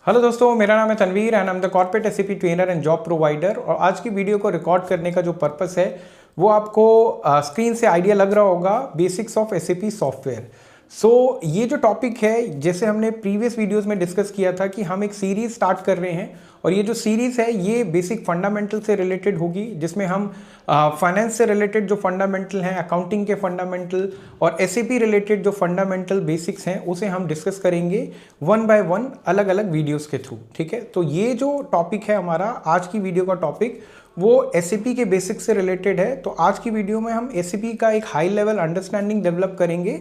Hello दोस्तों, मेरा नाम है Tanveer and I am the corporate SAP trainer and job provider. और आज की वीडियो को रिकॉर्ड करने का जो पर्पस है वो आपको स्क्रीन से आइडिया लग रहा होगा, बेसिक्स ऑफ एसएपी सॉफ्टवेयर। ये जो टॉपिक है, जैसे हमने प्रीवियस वीडियोस में डिस्कस किया था कि हम एक सीरीज स्टार्ट कर रहे हैं और ये जो सीरीज़ है ये बेसिक फंडामेंटल से रिलेटेड होगी, जिसमें हम फाइनेंस से रिलेटेड जो फंडामेंटल हैं, अकाउंटिंग के फंडामेंटल और एसएपी रिलेटेड जो फंडामेंटल बेसिक्स हैं उसे हम डिस्कस करेंगे वन बाय वन अलग अलग वीडियोस के थ्रू। ठीक है, तो ये जो टॉपिक है हमारा आज की वीडियो का टॉपिक वो एसएपी के बेसिक्स से रिलेटेड है। तो आज की वीडियो में हम एसएपी का एक हाई लेवल अंडरस्टैंडिंग डेवलप करेंगे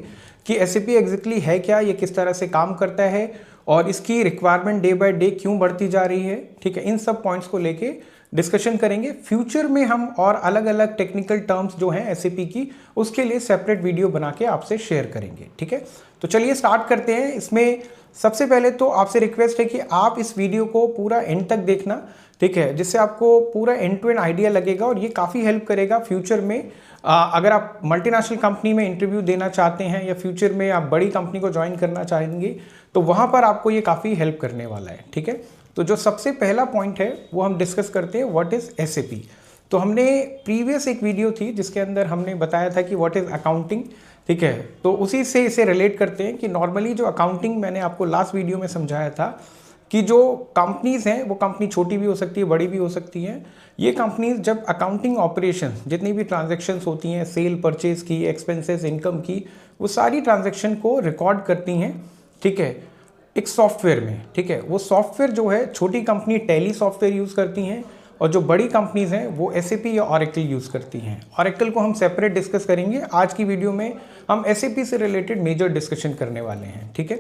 कि एसएपी एग्जैक्टली है क्या, ये किस तरह से काम करता है और इसकी रिक्वायरमेंट डे बाय डे क्यों बढ़ती जा रही है। ठीक है, इन सब पॉइंट्स को लेके डिस्कशन करेंगे। फ्यूचर में हम और अलग अलग टेक्निकल टर्म्स जो हैं एसएपी की, उसके लिए सेपरेट वीडियो बना के आपसे शेयर करेंगे। ठीक है, तो चलिए स्टार्ट करते हैं। इसमें सबसे पहले तो आपसे रिक्वेस्ट है कि आप इस वीडियो को पूरा एंड तक देखना, ठीक है, जिससे आपको पूरा एंड टू एंड आइडिया लगेगा और ये काफ़ी हेल्प करेगा फ्यूचर में। अगर आप मल्टीनेशनल कंपनी में इंटरव्यू देना चाहते हैं या फ्यूचर में आप बड़ी कंपनी को ज्वाइन करना चाहेंगे तो वहाँ पर आपको ये काफ़ी हेल्प करने वाला है। ठीक है, तो जो सबसे पहला पॉइंट है वो हम डिस्कस करते हैं, व्हाट इज़ एसएपी। तो हमने प्रीवियस एक वीडियो थी जिसके अंदर हमने बताया था कि व्हाट इज़ अकाउंटिंग। ठीक है, तो उसी से इसे रिलेट करते हैं कि नॉर्मली जो अकाउंटिंग मैंने आपको लास्ट वीडियो में समझाया था कि जो कंपनीज़ हैं वो कंपनी छोटी भी हो सकती है, बड़ी भी हो सकती हैं। ये कंपनीज जब अकाउंटिंग ऑपरेशन, जितनी भी ट्रांजैक्शंस होती हैं, सेल परचेज की, एक्सपेंसेस, इनकम की, वो सारी ट्रांजैक्शन को रिकॉर्ड करती हैं। ठीक है, एक सॉफ्टवेयर में। ठीक है, वो सॉफ्टवेयर जो है छोटी कंपनी टैली सॉफ्टवेयर यूज़ करती हैं और जो बड़ी कंपनीज़ हैं वो एसएपी या ऑरेकल यूज़ करती हैं। ऑरेकल को हम सेपरेट डिस्कस करेंगे। आज की वीडियो में हम एसएपी से रिलेटेड मेजर डिस्कशन करने वाले हैं। ठीक है,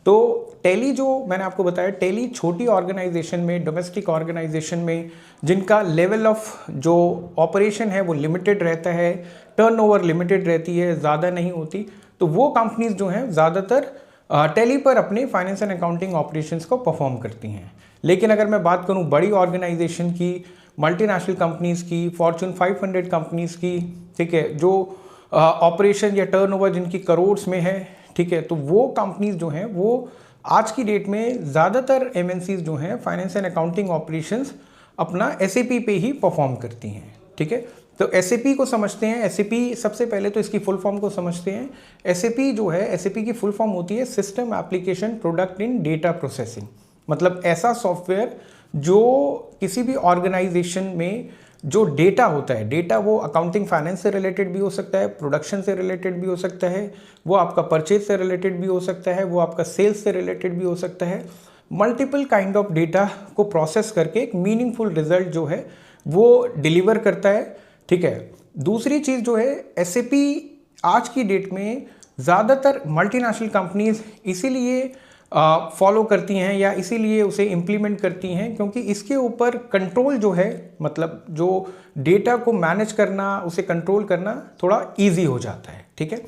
तो टैली जो मैंने आपको बताया, टैली छोटी ऑर्गेनाइजेशन में, डोमेस्टिक ऑर्गेनाइजेशन में जिनका लेवल ऑफ जो ऑपरेशन है वो लिमिटेड रहता है, टर्नओवर लिमिटेड रहती है, ज़्यादा नहीं होती, तो वो कंपनीज जो हैं ज़्यादातर टैली पर अपने फाइनेंस एंड अकाउंटिंग ऑपरेशंस को परफॉर्म करती हैं। लेकिन अगर मैं बात करूं बड़ी ऑर्गेनाइजेशन की, मल्टीनेशनल कंपनीज़ की, फॉर्च्यून 500 कंपनीज़ की, ठीक है, जो ऑपरेशन या टर्नओवर जिनकी करोड़्स में है, ठीक है, तो वो कंपनीज जो हैं वो आज की डेट में ज़्यादातर एमएनसीज जो हैं फाइनेंस एंड अकाउंटिंग ऑपरेशंस अपना एसएपी पे ही परफॉर्म करती हैं। ठीक है, तो एसएपी को समझते हैं। एसएपी सबसे पहले तो इसकी फुल फॉर्म को समझते हैं। एसएपी जो है, एसएपी की फुल फॉर्म होती है system application product in data processing. मतलब ऐसा सॉफ्टवेयर जो किसी भी ऑर्गेनाइजेशन में जो डेटा होता है, डेटा वो अकाउंटिंग फाइनेंस से रिलेटेड भी हो सकता है, प्रोडक्शन से रिलेटेड भी हो सकता है, वो आपका परचेज से रिलेटेड भी हो सकता है, वो आपका सेल्स से रिलेटेड भी हो सकता है। मल्टीपल काइंड ऑफ डेटा को प्रोसेस करके एक मीनिंगफुल रिजल्ट जो है वो डिलीवर करता है। ठीक है, दूसरी चीज़ जो है, एसएपी आज की डेट में ज़्यादातर मल्टीनेशनल कंपनीज इसीलिए फॉलो करती हैं या इसीलिए उसे इम्प्लीमेंट करती हैं क्योंकि इसके ऊपर कंट्रोल जो है, मतलब जो डेटा को मैनेज करना, उसे कंट्रोल करना थोड़ा इजी हो जाता है। ठीक है,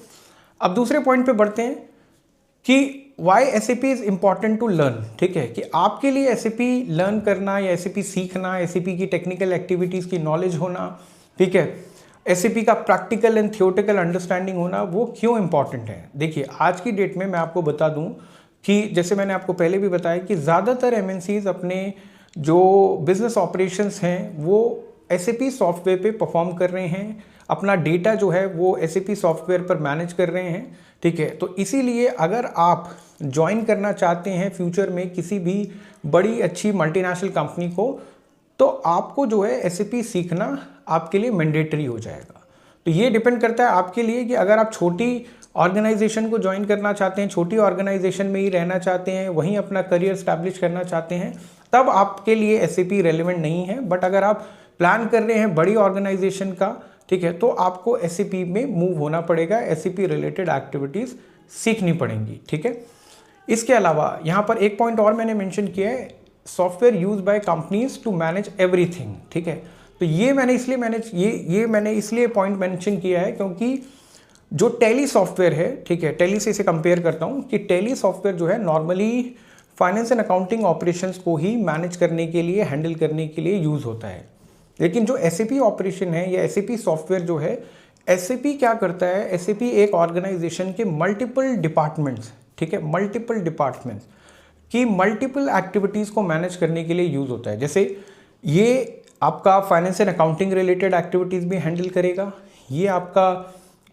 अब दूसरे पॉइंट पे बढ़ते हैं कि why SAP is important to learn. ठीक है, कि आपके लिए एसएपी लर्न करना या एसएपी सीखना, एसएपी की टेक्निकल एक्टिविटीज़ की नॉलेज होना, ठीक है, एसएपी का प्रैक्टिकल एंड थियोरेटिकल अंडरस्टैंडिंग होना, वो क्यों इंपॉर्टेंट है। देखिए, आज की डेट में मैं आपको बता दूं कि जैसे मैंने आपको पहले भी बताया कि ज़्यादातर एमएनसीज अपने जो बिजनेस ऑपरेशंस हैं वो एसएपी सॉफ्टवेयर पे परफॉर्म कर रहे हैं, अपना डेटा जो है वो एसएपी सॉफ्टवेयर पर मैनेज कर रहे हैं। ठीक है, तो इसीलिए अगर आप ज्वाइन करना चाहते हैं फ्यूचर में किसी भी बड़ी अच्छी मल्टीनेशनल कंपनी को, तो आपको जो है एसएपी सीखना आपके लिए मैंडेटरी हो जाएगा। तो ये डिपेंड करता है आपके लिए कि अगर आप छोटी ऑर्गेनाइजेशन को ज्वाइन करना चाहते हैं, छोटी ऑर्गेनाइजेशन में ही रहना चाहते हैं, वहीं अपना करियर स्टैब्लिश करना चाहते हैं, तब आपके लिए एसएपी रेलेवेंट नहीं है। बट अगर आप प्लान कर रहे हैं बड़ी ऑर्गेनाइजेशन का, ठीक है, तो आपको एसएपी में मूव होना पड़ेगा, एसएपी रिलेटेड एक्टिविटीज़ सीखनी पड़ेंगी। ठीक है, इसके अलावा यहाँ पर एक पॉइंट और मैंने मेंशन किया है, software use by companies to manage everything. ठीक है, तो ये मैंने इसलिए पॉइंट मेंशन किया है क्योंकि जो टैली सॉफ्टवेयर है, ठीक है, टैली से इसे कंपेयर करता हूँ कि टैली सॉफ्टवेयर जो है normally finance and accounting operations को ही मैनेज करने के लिए, हैंडल करने के लिए यूज़ होता है। लेकिन जो एसएपी ऑपरेशन है या एसएपी सॉफ्टवेयर जो है, एसएपी क्या करता है, एसएपी एक ऑर्गेनाइजेशन के मल्टीपल डिपार्टमेंट्स, ठीक है, मल्टीपल डिपार्टमेंट्स कि मल्टीपल एक्टिविटीज़ को मैनेज करने के लिए यूज़ होता है। जैसे ये आपका finance and accounting related activities भी हैंडल करेगा, ये आपका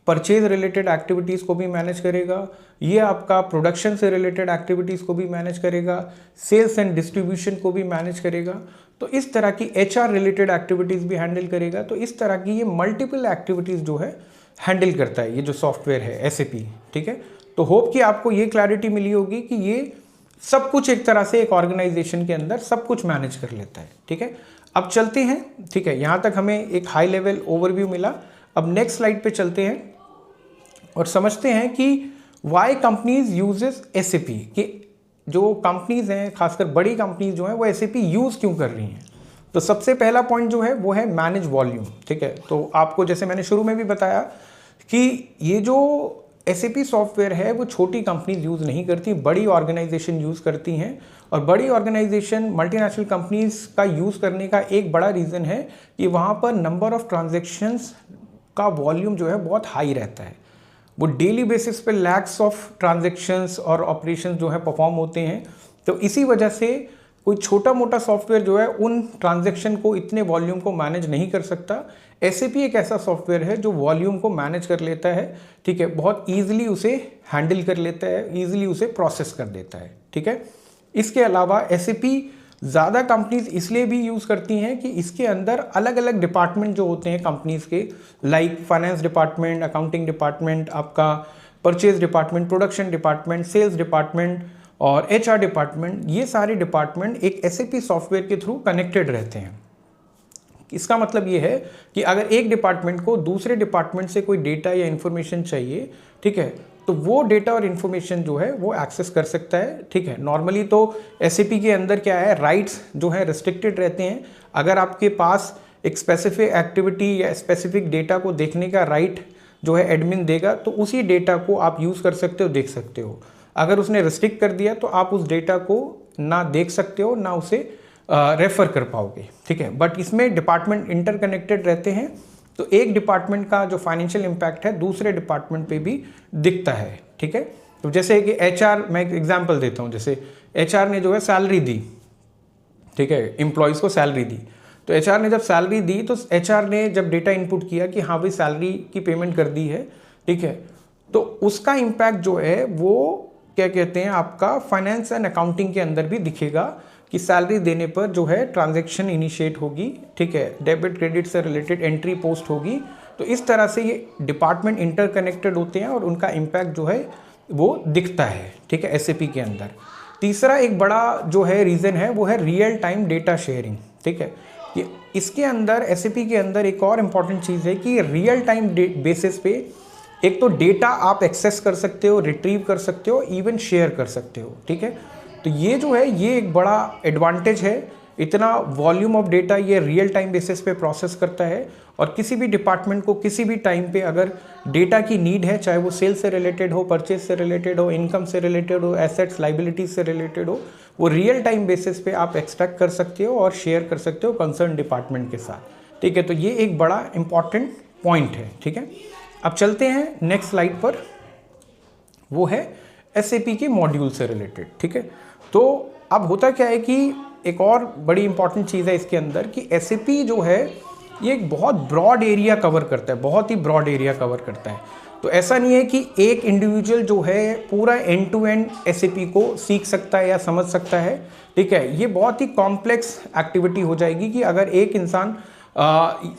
परचेज रिलेटेड एक्टिविटीज़ को भी मैनेज करेगा, ये आपका प्रोडक्शन से रिलेटेड एक्टिविटीज़ को भी मैनेज करेगा, सेल्स एंड डिस्ट्रीब्यूशन को भी मैनेज करेगा। तो इस तरह की HR रिलेटेड एक्टिविटीज़ भी हैंडल करेगा। तो इस तरह की ये मल्टीपल एक्टिविटीज़ जो है हैंडल करता है ये जो सॉफ्टवेयर है SAP। ठीक है, तो होप कि आपको ये क्लैरिटी मिली होगी कि ये सब कुछ एक तरह से एक ऑर्गेनाइजेशन के अंदर सब कुछ मैनेज कर लेता है। ठीक है, अब चलते हैं। ठीक है, यहाँ तक हमें एक हाई लेवल ओवरव्यू मिला। अब नेक्स्ट स्लाइड पे चलते हैं और समझते हैं कि वाई कंपनीज यूजेस SAP, कि जो कंपनीज हैं खासकर बड़ी कंपनीज जो हैं वो SAP यूज़ क्यों कर रही हैं। तो सबसे पहला पॉइंट जो है वो है मैनेज वॉल्यूम। ठीक है, तो आपको जैसे मैंने शुरू में भी बताया कि ये जो SAP सॉफ्टवेयर है वो छोटी कंपनीज यूज़ नहीं करती, बड़ी ऑर्गेनाइजेशन यूज़ करती हैं। और बड़ी ऑर्गेनाइजेशन मल्टीनेशनल कंपनीज का यूज़ करने का एक बड़ा रीज़न है कि वहाँ पर नंबर ऑफ ट्रांजैक्शंस का वॉल्यूम जो है बहुत हाई रहता है। वो डेली बेसिस पे लैक्स ऑफ ट्रांजैक्शंस और ऑपरेशंस जो है परफॉर्म होते हैं। तो इसी वजह से कोई छोटा मोटा सॉफ्टवेयर जो है उन ट्रांजैक्शन को, इतने वॉल्यूम को मैनेज नहीं कर सकता। SAP एक ऐसा सॉफ्टवेयर है जो वॉल्यूम को मैनेज कर लेता है। ठीक है, बहुत ईजिली उसे हैंडल कर लेता है, ईजिली उसे प्रोसेस कर देता है। ठीक है, इसके अलावा SAP ज़्यादा कंपनीज इसलिए भी यूज़ करती हैं कि इसके अंदर अलग अलग डिपार्टमेंट जो होते हैं कंपनीज के, like finance department, accounting department, आपका purchase department, production department, sales department और HR डिपार्टमेंट, ये सारे डिपार्टमेंट एक SAP सॉफ्टवेयर के थ्रू कनेक्टेड रहते हैं। इसका मतलब ये है कि अगर एक डिपार्टमेंट को दूसरे डिपार्टमेंट से कोई डेटा या इन्फॉर्मेशन चाहिए, ठीक है, तो वो डेटा और इन्फॉर्मेशन जो है वो एक्सेस कर सकता है। ठीक है, नॉर्मली तो SAP के अंदर क्या है, राइट्स जो है रिस्ट्रिक्टेड रहते हैं। अगर आपके पास एक स्पेसिफिक एक्टिविटी या स्पेसिफिक डेटा को देखने का राइट जो है एडमिन देगा, तो उसी डेटा को आप यूज़ कर सकते हो, देख सकते हो। अगर उसने रिस्ट्रिक्ट कर दिया तो आप उस डेटा को ना देख सकते हो, ना उसे रेफर कर पाओगे। ठीक है, बट इसमें डिपार्टमेंट इंटरकनेक्टेड रहते हैं, तो एक डिपार्टमेंट का जो फाइनेंशियल इम्पैक्ट है दूसरे डिपार्टमेंट पे भी दिखता है। ठीक है, तो जैसे कि HR, मैं एक एग्जांपल देता हूँ। जैसे HR ने जो है सैलरी दी, ठीक है, एम्प्लॉयज़ को सैलरी दी। तो HR ने जब सैलरी दी तो HR ने जब डेटा इनपुट किया कि हाँ भाई सैलरी की पेमेंट कर दी है, ठीक है, तो उसका इम्पैक्ट जो है वो क्या कहते हैं, आपका फाइनेंस एंड अकाउंटिंग के अंदर भी दिखेगा कि सैलरी देने पर जो है ट्रांजैक्शन इनिशिएट होगी। ठीक है, डेबिट क्रेडिट से रिलेटेड एंट्री पोस्ट होगी। तो इस तरह से ये डिपार्टमेंट इंटरकनेक्टेड होते हैं और उनका इम्पैक्ट जो है वो दिखता है। ठीक है, SAP के अंदर। तीसरा एक बड़ा जो है रीज़न है वो है रियल टाइम डेटा शेयरिंग। ठीक है, कि इसके अंदर SAP के अंदर एक और इम्पॉर्टेंट चीज़ है कि रियल टाइम बेसिस पे एक तो डेटा आप एक्सेस कर सकते हो, रिट्रीव कर सकते हो, इवन शेयर कर सकते हो। ठीक है, तो ये जो है ये एक बड़ा एडवांटेज है। इतना वॉल्यूम ऑफ डेटा ये रियल टाइम बेसिस पे प्रोसेस करता है और किसी भी डिपार्टमेंट को किसी भी टाइम पे अगर डेटा की नीड है, चाहे वो सेल्स से रिलेटेड हो, परचेज से रिलेटेड हो, इनकम से रिलेटेड हो, एसेट्स लाइबिलिटीज से रिलेटेड हो, वो रियल टाइम बेसिस पे आप एक्सट्रैक्ट कर सकते हो और शेयर कर सकते हो कंसर्न डिपार्टमेंट के साथ। ठीक है, तो ये एक बड़ा इंपॉर्टेंट पॉइंट है। ठीक है, अब चलते हैं नेक्स्ट स्लाइड पर, वो है SAP के मॉड्यूल से रिलेटेड। ठीक है, तो अब होता क्या है कि एक और बड़ी इंपॉर्टेंट चीज़ है इसके अंदर कि SAP जो है ये एक बहुत ब्रॉड एरिया कवर करता है, बहुत ही ब्रॉड एरिया कवर करता है। तो ऐसा नहीं है कि एक इंडिविजुअल जो है पूरा एंड टू एंड SAP को सीख सकता है या समझ सकता है। ठीक है, ये बहुत ही कॉम्प्लेक्स एक्टिविटी हो जाएगी कि अगर एक इंसान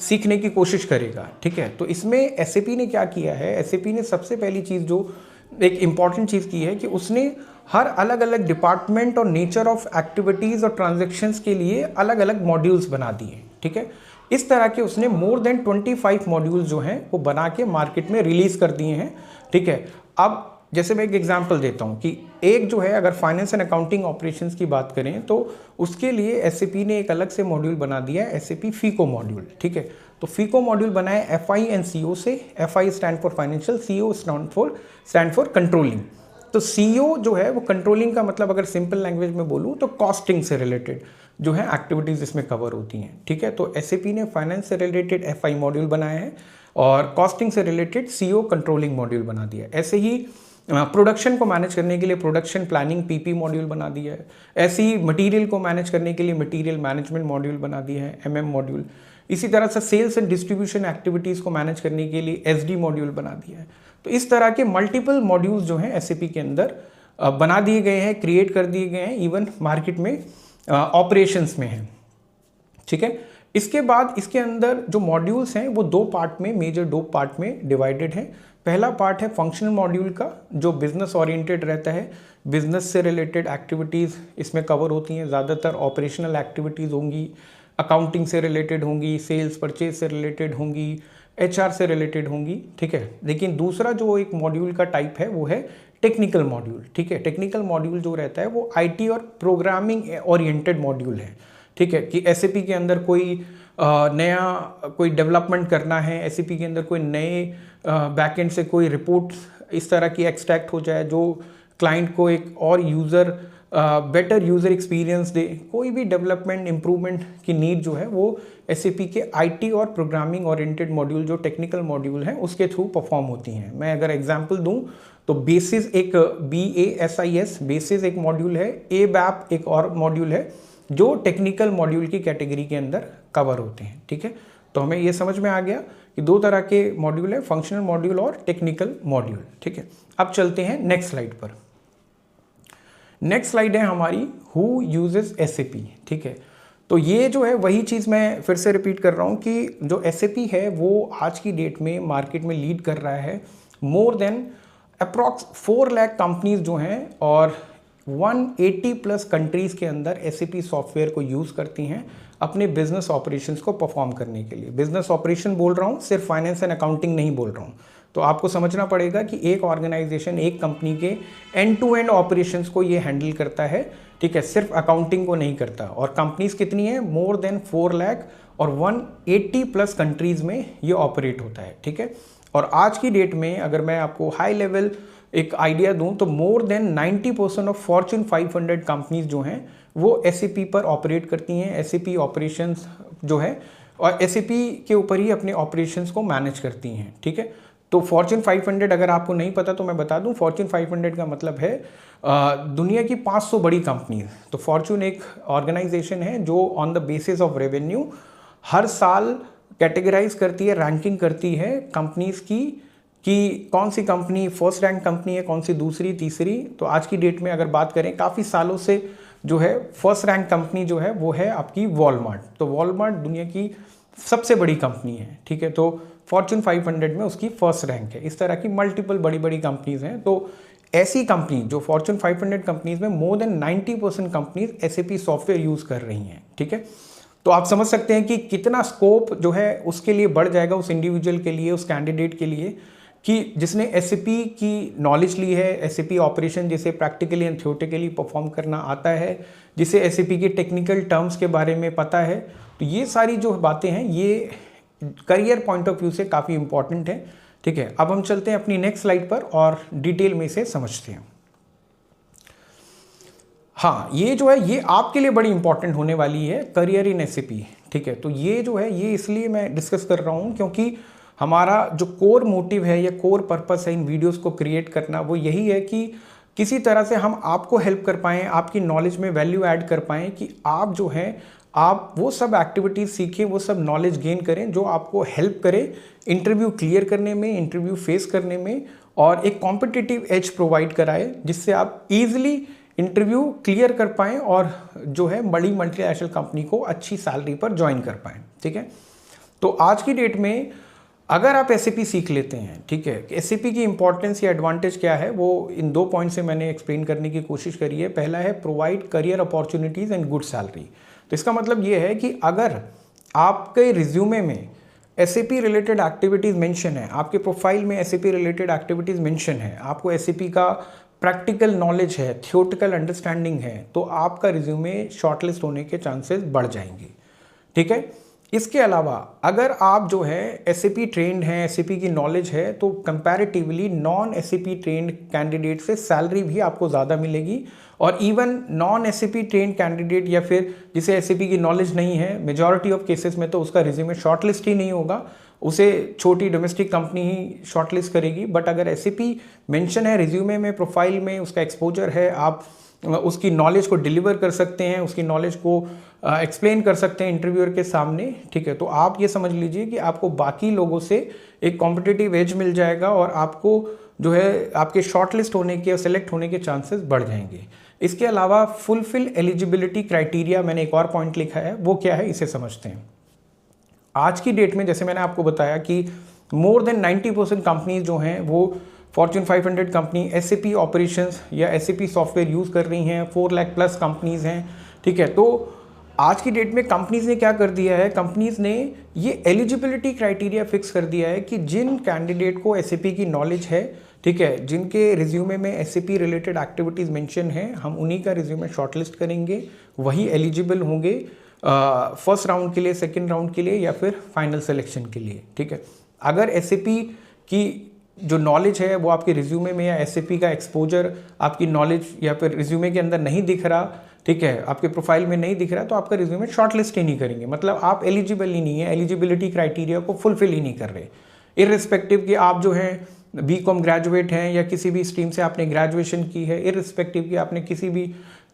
सीखने की कोशिश करेगा। ठीक है, तो इसमें SAP ने क्या किया है, SAP ने सबसे पहली चीज़ जो एक इम्पॉर्टेंट चीज़ की है कि उसने हर अलग अलग डिपार्टमेंट और नेचर ऑफ एक्टिविटीज़ और ट्रांजैक्शंस के लिए अलग अलग मॉड्यूल्स बना दिए। ठीक है, इस तरह के उसने मोर देन 25 मॉड्यूल्स जो हैं वो बना के मार्केट में रिलीज़ कर दिए हैं। ठीक है, अब जैसे मैं एक एग्जांपल देता हूँ कि एक जो है अगर फाइनेंस एंड अकाउंटिंग ऑपरेशंस की बात करें तो उसके लिए SAP ने एक अलग से मॉड्यूल बना दिया है, SAP FICO मॉड्यूल। ठीक है, तो FICO मॉड्यूल बना है FI एंड CO से। FI stand for financial, CO stand for controlling. तो CO जो है वो कंट्रोलिंग का मतलब अगर सिंपल लैंग्वेज में बोलूँ तो कॉस्टिंग से रिलेटेड जो है एक्टिविटीज़ इसमें कवर होती हैं। ठीक है, तो SAP ने फाइनेंस से रिलेटेड FI मॉड्यूल बनाया है और कॉस्टिंग से रिलेटेड CO कंट्रोलिंग मॉड्यूल बना दिया। ऐसे ही प्रोडक्शन को मैनेज करने के लिए प्रोडक्शन प्लानिंग पीपी मॉड्यूल बना दिया है। ऐसे ही मटेरियल को मैनेज करने के लिए मटेरियल मैनेजमेंट मॉड्यूल बना दिया है, एमएम मॉड्यूल। इसी तरह से सेल्स एंड डिस्ट्रीब्यूशन एक्टिविटीज़ को मैनेज करने के लिए एसडी मॉड्यूल बना दिया है। तो इस तरह के मल्टीपल मॉड्यूल्स जो हैं एसएपी के अंदर बना दिए गए हैं, क्रिएट कर दिए गए हैं, इवन मार्केट में ऑपरेशंस में हैं। ठीक है, इसके बाद इसके अंदर जो मॉड्यूल्स हैं वो दो पार्ट में, मेजर दो पार्ट में डिवाइडेड हैं। पहला पार्ट है फंक्शनल मॉड्यूल का, जो बिजनेस ओरिएंटेड रहता है। बिजनेस से रिलेटेड एक्टिविटीज़ इसमें कवर होती हैं, ज़्यादातर ऑपरेशनल एक्टिविटीज़ होंगी, अकाउंटिंग से रिलेटेड होंगी, सेल्स परचेज से रिलेटेड होंगी, एचआर से रिलेटेड होंगी। ठीक है, लेकिन दूसरा जो एक मॉड्यूल का टाइप है वो है टेक्निकल मॉड्यूल। ठीक है, टेक्निकल मॉड्यूल जो रहता है वो आईटी और प्रोग्रामिंग ओरिएंटेड मॉड्यूल है। ठीक है, कि एसएपी के अंदर कोई नया कोई डेवलपमेंट करना है, एसएपी के अंदर कोई नए बैकएंड से कोई रिपोर्ट इस तरह की एक्सट्रैक्ट हो जाए जो क्लाइंट को एक और बेटर यूज़र एक्सपीरियंस दे, कोई भी डेवलपमेंट इम्प्रूवमेंट की नीड जो है वो एसएपी के आईटी और प्रोग्रामिंग ओरिएंटेड मॉड्यूल जो टेक्निकल मॉड्यूल हैं उसके थ्रू परफॉर्म होती हैं। मैं अगर एग्जांपल दूं तो बेसिस एक BASIS बेसिस एक मॉड्यूल है, ABAP एक और मॉड्यूल है जो टेक्निकल मॉड्यूल की कैटेगरी के अंदर कवर होते हैं। ठीक है, तो हमें ये समझ में आ गया कि दो तरह के मॉड्यूल है, फंक्शनल मॉड्यूल और टेक्निकल मॉड्यूल। ठीक है, अब चलते हैं नेक्स्ट स्लाइड पर। नेक्स्ट स्लाइड है हमारी हु यूजेस एसएपी। ठीक है, तो ये जो है वही चीज़ मैं फिर से रिपीट कर रहा हूँ कि जो एसएपी है वो आज की डेट में मार्केट में लीड कर रहा है। More than approx 4 lakh companies जो हैं और 180 प्लस कंट्रीज़ के अंदर एसएपी सॉफ्टवेयर को यूज़ करती हैं अपने बिजनेस ऑपरेशंस को परफॉर्म करने के लिए। बिजनेस ऑपरेशन बोल रहा हूँ, सिर्फ फाइनेंस एंड अकाउंटिंग नहीं बोल रहा हूँ। तो आपको समझना पड़ेगा कि एक ऑर्गेनाइजेशन, एक कंपनी के एंड टू एंड ऑपरेशंस को ये हैंडल करता है। ठीक है, सिर्फ अकाउंटिंग को नहीं करता। और कंपनीज कितनी है? मोर देन 4 लाख और 180 प्लस कंट्रीज़ में ये ऑपरेट होता है। ठीक है, और आज की डेट में अगर मैं आपको हाई लेवल एक आइडिया दूं तो more than 90% of Fortune 500 companies जो हैं वो एसएपी पर ऑपरेट करती हैं। एसएपी ऑपरेशंस जो है और एसएपी के ऊपर ही अपने ऑपरेशंस को मैनेज करती हैं। ठीक है, तो फॉर्च्यून 500 अगर आपको नहीं पता तो मैं बता दूं, फॉर्च्यून 500 का मतलब है दुनिया की 500 बड़ी कंपनीज। तो फॉर्च्यून एक ऑर्गेनाइजेशन है जो on the basis of revenue हर साल कैटेगराइज करती है, रैंकिंग करती है कंपनीज की कि कौन सी कंपनी फर्स्ट रैंक कंपनी है, कौन सी दूसरी, तीसरी। तो आज की डेट में अगर बात करें, काफ़ी सालों से जो है फर्स्ट रैंक कंपनी जो है वो है आपकी वॉलमार्ट। तो वॉलमार्ट दुनिया की सबसे बड़ी कंपनी है। ठीक है, तो फॉर्च्यून 500 में उसकी फर्स्ट रैंक है। इस तरह की मल्टीपल बड़ी बड़ी कंपनीज हैं। तो ऐसी कंपनी जो फॉर्च्यून 500 कंपनीज में more than 90% companies SAP software use कर रही हैं। ठीक है, तो आप समझ सकते हैं कि कितना स्कोप जो है उसके लिए बढ़ जाएगा, उस इंडिविजुअल के लिए, उस कैंडिडेट के लिए, कि जिसने एसएपी की नॉलेज ली है, एसएपी ऑपरेशन जिसे प्रैक्टिकली एंड थ्योरेटिकली परफॉर्म करना आता है, जिसे एसएपी के टेक्निकल टर्म्स के बारे में पता है। तो ये सारी जो बातें हैं ये करियर पॉइंट ऑफ व्यू से काफ़ी इंपॉर्टेंट है। ठीक है, अब हम चलते हैं अपनी नेक्स्ट स्लाइड पर और डिटेल में इसे समझते हैं। हाँ, ये जो है ये आपके लिए बड़ी इंपॉर्टेंट होने वाली है, करियर इन एसएपी। ठीक है, तो ये जो है ये इसलिए मैं डिस्कस कर रहा हूँ क्योंकि हमारा जो कोर मोटिव है या कोर पर्पस है इन वीडियोस को क्रिएट करना, वो यही है कि किसी तरह से हम आपको हेल्प कर पाएँ, आपकी नॉलेज में वैल्यू ऐड कर पाएँ कि आप जो हैं आप वो सब एक्टिविटीज़ सीखें, वो सब नॉलेज गेन करें जो आपको हेल्प करे इंटरव्यू क्लियर करने में, इंटरव्यू फेस करने में, और एक कॉम्पिटिटिव एज प्रोवाइड कराए जिससे आप ईजिली इंटरव्यू क्लियर कर पाएँ और जो है बड़ी मल्टीनेशनल कंपनी को अच्छी सैलरी पर ज्वाइन कर पाएँ। ठीक है, तो आज की डेट में अगर आप एसएपी सीख लेते हैं, ठीक है, एसएपी की इंपॉर्टेंस या एडवांटेज क्या है वो इन 2 पॉइंट से मैंने एक्सप्लेन करने की कोशिश करी है। पहला है provide career opportunities and good salary. तो इसका मतलब ये है कि अगर आपके रिज्यूमे में एसएपी रिलेटेड एक्टिविटीज़ मेंशन है, आपके प्रोफाइल में एसएपी रिलेटेड एक्टिविटीज़ मेंशन है, आपको एसएपी का प्रैक्टिकल नॉलेज है, थ्योरेटिकल अंडरस्टैंडिंग है, तो आपका रिज्यूमे शॉर्टलिस्ट होने के चांसेस बढ़ जाएंगे। ठीक है, इसके अलावा अगर आप जो है SAP ट्रेंड हैं, SAP की नॉलेज है, तो comparatively non SAP trend candidate से सैलरी भी आपको ज़्यादा मिलेगी। और even non SAP trend candidate या फिर जिसे SAP की नॉलेज नहीं है, मेजॉरिटी ऑफ केसेस में तो उसका रिज्यूमे शॉर्टलिस्ट ही नहीं होगा, उसे छोटी डोमेस्टिक कंपनी ही शॉर्टलिस्ट करेगी। बट अगर SAP मेंशन है रिज्यूमे में, प्रोफाइल में, उसका एक्सपोजर है, आप उसकी नॉलेज को डिलीवर कर सकते हैं, उसकी नॉलेज को एक्सप्लेन कर सकते हैं इंटरव्यूअर के सामने, ठीक है, तो आप ये समझ लीजिए कि आपको बाकी लोगों से एक कॉम्पिटिटिव एज मिल जाएगा और आपको जो है आपके शॉर्टलिस्ट होने के और सेलेक्ट होने के चांसेस बढ़ जाएंगे। इसके अलावा फुलफिल एलिजिबिलिटी क्राइटेरिया, मैंने एक और पॉइंट लिखा है, वो क्या है इसे समझते हैं। आज की डेट में जैसे मैंने आपको बताया कि मोर देन 90% कंपनीज जो हैं वो फॉर्च्यून 500 कंपनी SAP ऑपरेशंस या SAP सॉफ्टवेयर यूज़ कर रही हैं, 4 लाख प्लस कंपनीज हैं, ठीक है। तो आज की डेट में कंपनीज ने क्या कर दिया है, कंपनीज ने ये एलिजिबिलिटी क्राइटेरिया फिक्स कर दिया है कि जिन कैंडिडेट को SAP की नॉलेज है, ठीक है, जिनके रिज्यूमे में SAP रिलेटेड एक्टिविटीज़ मेंशन हैं, हम उन्हीं का रिज्यूमे शॉर्टलिस्ट करेंगे, वही एलिजिबल होंगे फर्स्ट राउंड के लिए, सेकेंड राउंड के लिए या फिर फाइनल सिलेक्शन के लिए, ठीक है। अगर SAP की जो नॉलेज है वो आपके रिज्यूमे में या SAP का एक्सपोजर आपकी नॉलेज या फिर रिज्यूमे के अंदर नहीं दिख रहा, ठीक है, आपके प्रोफाइल में नहीं दिख रहा, तो आपका रिज्यूमे शॉर्टलिस्ट ही नहीं करेंगे, मतलब आप एलिजिबल ही नहीं है, एलिजिबिलिटी क्राइटेरिया को फुलफिल ही नहीं कर रहे। इररिस्पेक्टिव कि आप जो हैं BCom ग्रेजुएट हैं या किसी भी स्ट्रीम से आपने ग्रेजुएशन की है, इररिस्पेक्टिव कि आपने किसी भी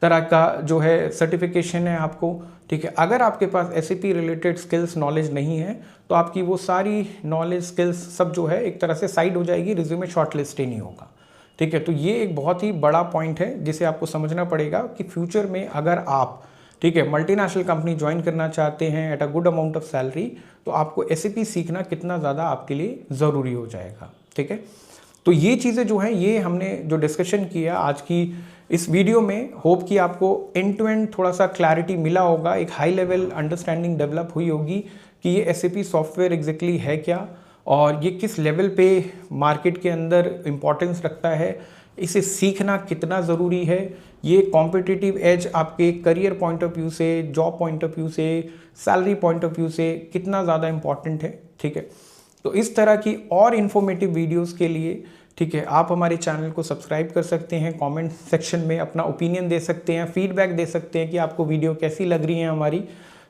तरह का जो है सर्टिफिकेशन है आपको, ठीक है, अगर आपके पास SAP रिलेटेड स्किल्स नॉलेज नहीं है तो आपकी वो सारी नॉलेज स्किल्स सब जो है एक तरह से साइड हो जाएगी, रिज्यूमे शॉर्टलिस्ट ही नहीं होगा, ठीक है। तो ये एक बहुत ही बड़ा पॉइंट है जिसे आपको समझना पड़ेगा कि फ्यूचर में अगर आप, ठीक है, मल्टीनेशनल कंपनी ज्वाइन करना चाहते हैं at a good amount of salary, तो आपको SAP सीखना कितना ज़्यादा आपके लिए ज़रूरी हो जाएगा, ठीक है। तो ये चीज़ें जो हैं, ये हमने जो डिस्कशन किया आज की इस वीडियो में, होप कि आपको एंड टू एंड थोड़ा सा क्लैरिटी मिला होगा, एक हाई लेवल अंडरस्टैंडिंग डेवलप हुई होगी कि ये SAP सॉफ्टवेयर एग्जैक्टली है क्या और ये किस लेवल पे मार्केट के अंदर इम्पोर्टेंस रखता है, इसे सीखना कितना ज़रूरी है, ये कॉम्पिटिटिव एज आपके करियर पॉइंट ऑफ व्यू से, जॉब पॉइंट ऑफ व्यू से, सैलरी पॉइंट ऑफ व्यू से कितना ज़्यादा इम्पॉर्टेंट है, ठीक है। तो इस तरह की और इन्फॉर्मेटिव वीडियोस के लिए, ठीक है, आप हमारे चैनल को सब्सक्राइब कर सकते हैं, कमेंट सेक्शन में अपना ओपिनियन दे सकते हैं, फीडबैक दे सकते हैं कि आपको वीडियो कैसी लग रही है हमारी,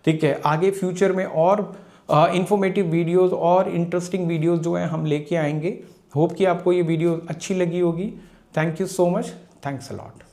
ठीक है। आगे फ्यूचर में और इन्फॉर्मेटिव वीडियोस और इंटरेस्टिंग वीडियोस जो हैं हम लेके आएंगे। होप कि आपको ये वीडियो अच्छी लगी होगी। Thank you so much, thanks a lot.